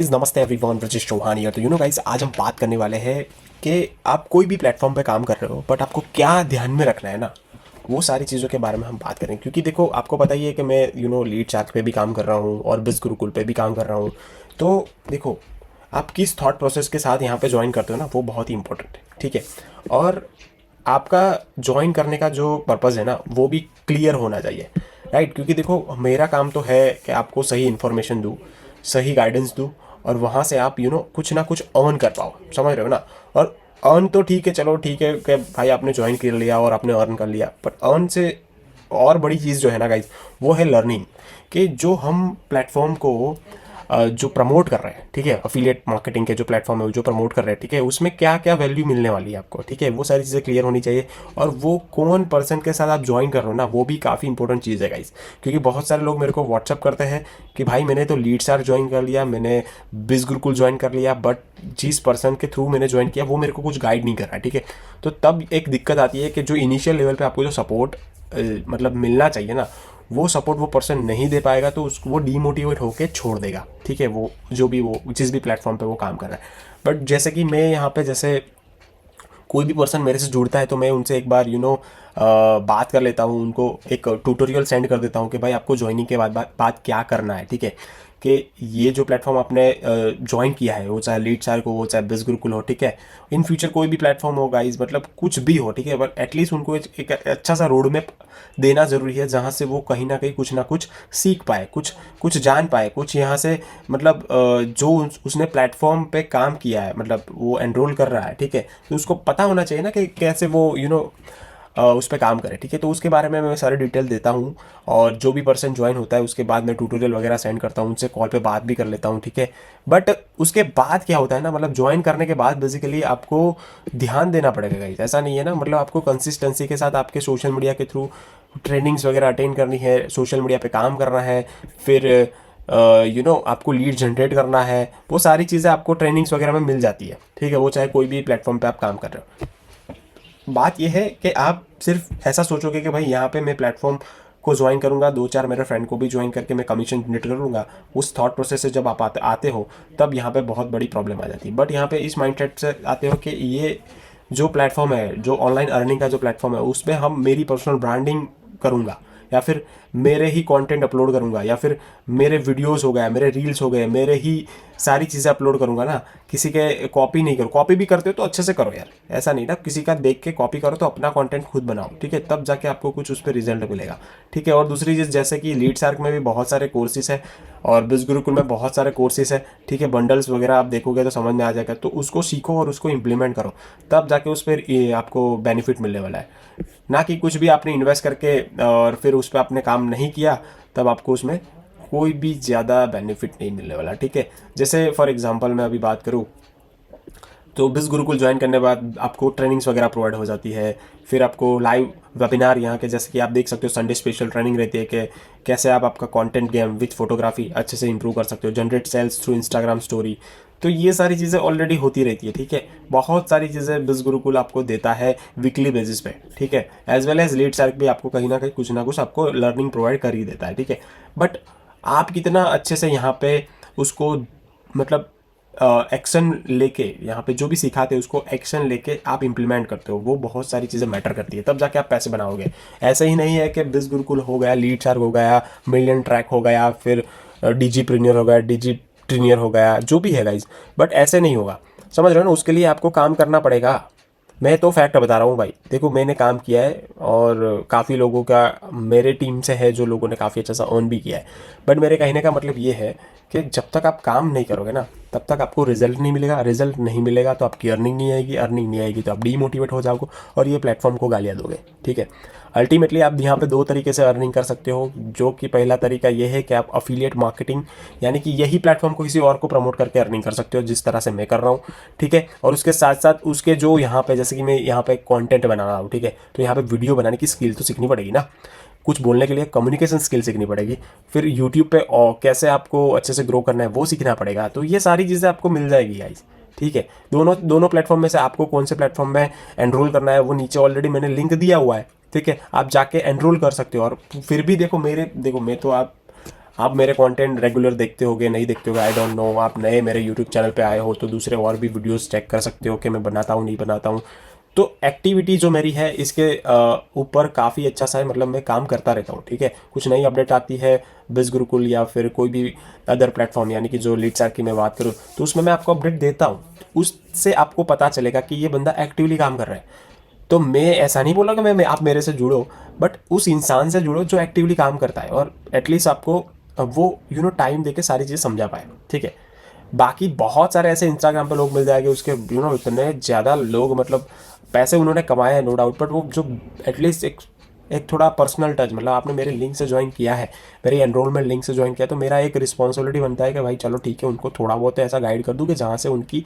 नमस्ते everyone, Brajesh Chauhan here. तो guys, आज हम बात करने वाले हैं कि आप कोई भी प्लेटफॉर्म पे काम कर रहे हो, बट आपको क्या ध्यान में रखना है ना, वो सारी चीज़ों के बारे में हम बात करें। क्योंकि देखो, आपको पता ही है कि मैं लीड चार्ट पे भी काम कर रहा हूँ और बिज गुरुकुल पे भी काम कर रहा हूँ। तो देखो, आप किस थॉट प्रोसेस के साथ यहाँ पे ज्वाइन करते हो ना, वो बहुत ही इंपॉर्टेंट है। ठीक है। और आपका ज्वाइन करने का जो पर्पज़ है ना, वो भी क्लियर होना चाहिए। राइट। क्योंकि देखो, मेरा काम तो है कि आपको सही इन्फॉर्मेशन दूँ, सही गाइडेंस दूँ, और वहाँ से आप कुछ ना कुछ अर्न कर पाओ। समझ रहे हो ना। और अर्न तो ठीक है, चलो ठीक है कि भाई आपने ज्वाइन कर लिया और आपने अर्न कर लिया, बट अर्न से और बड़ी चीज़ जो है ना गाइज, वो है लर्निंग। कि जो हम प्लेटफॉर्म को जो प्रमोट कर रहे हैं, ठीक है, अफिलिएट मार्केटिंग के जो प्लेटफॉर्म है जो प्रमोट कर रहे हैं, ठीक है, उसमें क्या क्या वैल्यू मिलने वाली है आपको, ठीक है, वो सारी चीज़ें क्लियर होनी चाहिए। और वो कौन पर्सन के साथ आप ज्वाइन कर रहे हो ना, वो भी काफ़ी इंपॉर्टेंट चीज़ है गाइज। क्योंकि बहुत सारे लोग मेरे को व्हाट्सअप करते हैं कि भाई मैंने तो लीड स्टार ज्वाइन कर लिया, मैंने बिज गुरुकुल ज्वाइन कर लिया, बट जिस पर्सन के थ्रू मैंने ज्वाइन किया वो मेरे को कुछ गाइड नहीं कर रहा है। ठीक है। तो तब एक दिक्कत आती है कि जो इनिशियल लेवल पे आपको जो सपोर्ट मतलब मिलना चाहिए ना, वो सपोर्ट वो पर्सन नहीं दे पाएगा, तो उसको वो डीमोटिवेट होकर छोड़ देगा। ठीक है। वो जो भी वो जिस भी प्लेटफॉर्म पे वो काम कर रहा है। बट जैसे कि मैं यहाँ पे, जैसे कोई भी पर्सन मेरे से जुड़ता है तो मैं उनसे एक बार बात कर लेता हूँ, उनको एक ट्यूटोरियल सेंड कर देता हूँ कि भाई आपको ज्वाइनिंग के बाद क्या करना है। ठीक है। कि ये जो प्लेटफॉर्म आपने ज्वाइन किया है, वो चाहे लीड चार को, वो चाहे बिज गुरुकुल हो, ठीक है, इन फ्यूचर कोई भी प्लेटफॉर्म हो गाइज, मतलब कुछ भी हो, ठीक है, बट एटलीस्ट उनको एक अच्छा सा रोड मैप देना ज़रूरी है, जहाँ से वो कहीं ना कहीं कुछ ना कुछ सीख पाए, कुछ कुछ जान पाए, कुछ यहाँ से मतलब जो उसने प्लेटफॉर्म पे काम किया है, मतलब वो एनरोल कर रहा है, ठीक है, तो उसको पता होना चाहिए ना कि कैसे वो उस पर काम करे। ठीक है। तो उसके बारे में मैं सारे डिटेल देता हूँ, और जो भी पर्सन ज्वाइन होता है उसके बाद मैं ट्यूटोरियल वगैरह सेंड करता हूँ, उनसे कॉल पे बात भी कर लेता हूँ। ठीक है। बट उसके बाद क्या होता है ना, मतलब ज्वाइन करने के बाद बेसिकली आपको ध्यान देना पड़ेगा गाइस। ऐसा नहीं है ना, मतलब आपको कंसिस्टेंसी के साथ आपके सोशल मीडिया के थ्रू ट्रेनिंग्स वगैरह अटेंड करनी है, सोशल मीडिया पे काम करना है, फिर आपको लीड जनरेट करना है। वो सारी चीज़ें आपको ट्रेनिंग्स वगैरह में मिल जाती है। ठीक है। वो चाहे कोई भी प्लेटफॉर्म पे आप काम कर रहे हो। बात यह है कि आप सिर्फ ऐसा सोचोगे कि भाई यहाँ पे मैं प्लेटफॉर्म को ज्वाइन करूँगा, दो चार मेरे फ्रेंड को भी ज्वाइन करके मैं कमीशन जनरेट करूँगा, उस थॉट प्रोसेस से जब आप आते हो, तब यहाँ पे बहुत बड़ी प्रॉब्लम आ जाती है। बट यहाँ पे इस माइंडसेट से आते हो कि ये जो प्लेटफॉर्म है, जो ऑनलाइन अर्निंग का जो प्लेटफॉर्म है, उसमें हम मेरी पर्सनल ब्रांडिंग करूँगा, या फिर मेरे ही कंटेंट अपलोड करूँगा, या फिर मेरे वीडियोस हो गए, मेरे रील्स हो गए, मेरे ही सारी चीज़ें अपलोड करूँगा ना। किसी के कॉपी नहीं करो। कॉपी भी करते हो तो अच्छे से करो यार, ऐसा नहीं ना किसी का देख के कॉपी करो, तो अपना कंटेंट खुद बनाओ। ठीक है। तब जाके आपको कुछ उस पर रिजल्ट मिलेगा। ठीक है। और दूसरी चीज़, जैसे कि लीड शार्क में भी बहुत सारे कोर्सेज है, और बिज गुरुकुल में बहुत सारे कोर्सेज है। ठीक है। बंडल्स वगैरह आप देखोगे तो समझ में आ जाएगा, तो उसको सीखो और उसको इम्प्लीमेंट करो, तब जाके उस पर आपको बेनिफिट मिलने वाला है। ना कि कुछ भी आपने इन्वेस्ट करके और फिर उस पर आपने काम नहीं किया, तब आपको उसमें कोई भी ज़्यादा बेनिफिट नहीं मिलने वाला। ठीक है। जैसे फॉर एग्जांपल मैं अभी बात करूँ, तो बिज गुरुकुल ज्वाइन करने के बाद आपको ट्रेनिंग्स वगैरह प्रोवाइड हो जाती है। फिर आपको लाइव वेबिनार यहाँ के, जैसे कि आप देख सकते हो, संडे स्पेशल ट्रेनिंग रहती है कि कैसे आप आपका कंटेंट गेम विथ फोटोग्राफी अच्छे से इंप्रूव कर सकते हो, generate sales through Instagram story. तो ये सारी चीज़ें ऑलरेडी होती रहती है। ठीक है। बहुत सारी चीज़ें बिज गुरुकुल आपको देता है वीकली बेसिस पे। ठीक है। As well as lead shark भी आपको कहीं ना कुछ आपको लर्निंग प्रोवाइड कर ही देता है। ठीक है। बट आप कितना अच्छे से यहाँ पे उसको मतलब एक्शन लेके, यहाँ पे जो भी सिखाते हैं उसको एक्शन लेके आप इम्प्लीमेंट करते हो, वो बहुत सारी चीज़ें मैटर करती है, तब जाके आप पैसे बनाओगे। ऐसा ही नहीं है कि बिज गुरुकुल हो गया, लीड शार्क हो गया, मिलियन ट्रैक हो गया, फिर डीजी प्रीमियर हो गया, डीजी ट्रीनियर हो गया, जो भी है गाइज, बट ऐसे नहीं होगा। समझ रहे हो ना। उसके लिए आपको काम करना पड़ेगा। मैं तो फैक्ट बता रहा हूँ भाई। देखो, मैंने काम किया है, और काफ़ी लोगों का मेरे टीम से है जो लोगों ने काफ़ी अच्छा सा अर्न भी किया है। बट मेरे कहने का मतलब ये है कि जब तक आप काम नहीं करोगे ना, तब तक आपको रिजल्ट नहीं मिलेगा। रिजल्ट नहीं मिलेगा तो आपकी अर्निंग नहीं आएगी, अर्निंग नहीं आएगी तो आप डीमोटिवेट हो जाओगे, और ये प्लेटफॉर्म को गालियाँ दोगे। ठीक है। अल्टीमेटली आप यहाँ पे दो तरीके से अर्निंग कर सकते हो, जो कि पहला तरीका ये है कि आप अफिलिएट मार्केटिंग, यानी कि यही प्लेटफॉर्म को किसी और को प्रमोट करके अर्निंग कर सकते हो, जिस तरह से मैं कर रहा हूँ। ठीक है। और उसके साथ साथ उसके जो यहाँ पे, जैसे कि मैं यहाँ पे कंटेंट बना रहा हूँ, ठीक है, तो यहाँ पे वीडियो बनाने की स्किल तो सीखनी पड़ेगी ना, कुछ बोलने के लिए कम्युनिकेशन स्किल सीखनी पड़ेगी, फिर यूट्यूब पे और कैसे आपको अच्छे से ग्रो करना है वो सीखना पड़ेगा। तो ये सारी चीज़ें आपको मिल जाएगी गाइस। ठीक है। दोनों दोनों प्लेटफॉर्म में से आपको कौन से प्लेटफॉर्म में एनरोल करना है, वो नीचे ऑलरेडी मैंने लिंक दिया हुआ है। ठीक है। आप जाके एनरोल कर सकते हो। और फिर भी देखो, मैं तो आप आप मेरे कंटेंट रेगुलर देखते होगे, नहीं देखते होगे, आई डोंट नो। आप नए मेरे यूट्यूब चैनल पे आए हो तो दूसरे और भी वीडियोस चेक कर सकते हो कि मैं बनाता हूँ नहीं बनाता हूँ। तो एक्टिविटी जो मेरी है इसके ऊपर काफ़ी अच्छा सा है, मतलब मैं काम करता रहता हूँ, ठीक है। कुछ नई अपडेट आती है बिज गुरुकुल या फिर कोई भी अदर प्लेटफॉर्म, यानी कि जो लीडसर्क की मैं बात करूँ, तो उसमें मैं आपको अपडेट देता हूँ। उससे आपको पता चलेगा कि ये बंदा एक्टिवली काम कर रहा है। तो मैं ऐसा नहीं बोला कि मैं आप मेरे से जुड़ो, बट उस इंसान से जुड़ो जो एक्टिवली काम करता है और एटलीस्ट आपको वो टाइम देके सारी चीज़ें समझा पाए, ठीक है। बाकी बहुत सारे ऐसे इंस्टाग्राम पे लोग मिल जाएंगे, उसके इतने ज़्यादा लोग, मतलब पैसे उन्होंने कमाए हैं नो डाउट, बट वो जो एटलीस्ट एक एक थोड़ा पर्सनल टच, मतलब आपने मेरे लिंक से ज्वाइन किया है, मेरे एनरोलमेंट लिंक से ज्वाइन किया, तो मेरा एक रिस्पॉन्सिबिलिटी बनता है कि भाई चलो ठीक है, उनको थोड़ा बहुत ऐसा गाइड कर दूँ कि जहाँ से उनकी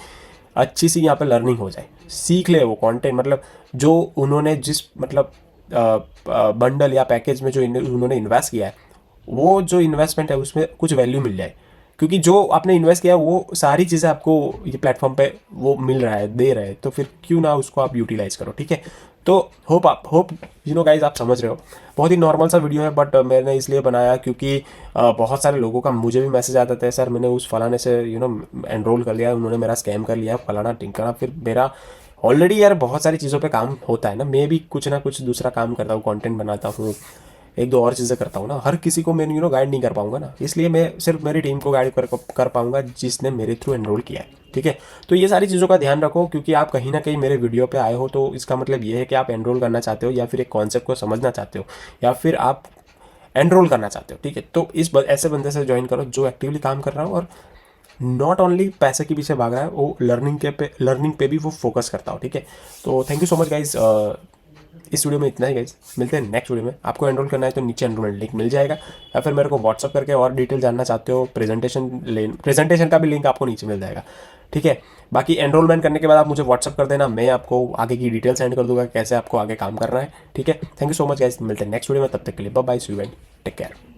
अच्छी सी यहाँ पे लर्निंग हो जाए, सीख ले वो कंटेंट, मतलब जो उन्होंने जिस मतलब बंडल या पैकेज में जो उन्होंने इन्वेस्ट किया है, वो जो इन्वेस्टमेंट है उसमें कुछ वैल्यू मिल जाए। क्योंकि जो आपने इन्वेस्ट किया वो सारी चीज़ें आपको ये प्लेटफॉर्म पे वो मिल रहा है, दे रहे हैं, तो फिर क्यों ना उसको आप यूटिलाइज करो, ठीक है। तो होप गाइज आप समझ रहे हो। बहुत ही नॉर्मल सा वीडियो है, बट मैंने इसलिए बनाया क्योंकि बहुत सारे लोगों का मुझे भी मैसेज आता था, सर मैंने उस फलाने से एनरोल कर लिया, उन्होंने मेरा स्कैम कर लिया, फलाना टिंकाना। फिर मेरा ऑलरेडी यार बहुत सारी चीज़ों पे काम होता है ना, मैं भी कुछ ना कुछ दूसरा काम करता हूँ, कंटेंट बनाता हूँ, एक दो और चीज़ें करता हूँ ना। हर किसी को मैं गाइड नहीं कर पाऊंगा ना, इसलिए मैं सिर्फ मेरी टीम को गाइड कर पाऊंगा जिसने मेरे थ्रू एनरोल किया है, ठीक है। तो ये सारी चीज़ों का ध्यान रखो, क्योंकि आप कहीं ना कहीं मेरे वीडियो पे आए हो तो इसका मतलब ये है कि आप एनरोल करना चाहते हो, या फिर एक कॉन्सेप्ट को समझना चाहते हो, या फिर आप एनरोल करना चाहते हो, ठीक है। तो ऐसे बंदे से ज्वाइन करो जो एक्टिवली काम कर रहा हो और नॉट ओनली पैसे के पीछे भाग रहा है, वो लर्निंग पे भी वो फोकस करता हो, ठीक है। तो thank you so much guys. इस वीडियो में इतना ही गाइज, मिलते हैं नेक्स्ट वीडियो में। आपको एनरोल करना है तो नीचे एनरोलमेंट लिंक मिल जाएगा, या फिर मेरे को व्हाट्सअप करके और डिटेल जानना चाहते हो, प्रेजेंटेशन का भी लिंक आपको नीचे मिल जाएगा, ठीक है। बाकी एनरोलमेंट करने के बाद आप मुझे व्हाट्सअप कर देना, मैं आपको आगे की डिटेल सेंड कर दूंगा कैसे आपको आगे काम करना है, ठीक है। Thank you so much guys, मिलते हैं नेक्स्ट वीडियो में, तब तक के लिए bye bye, see you and take care.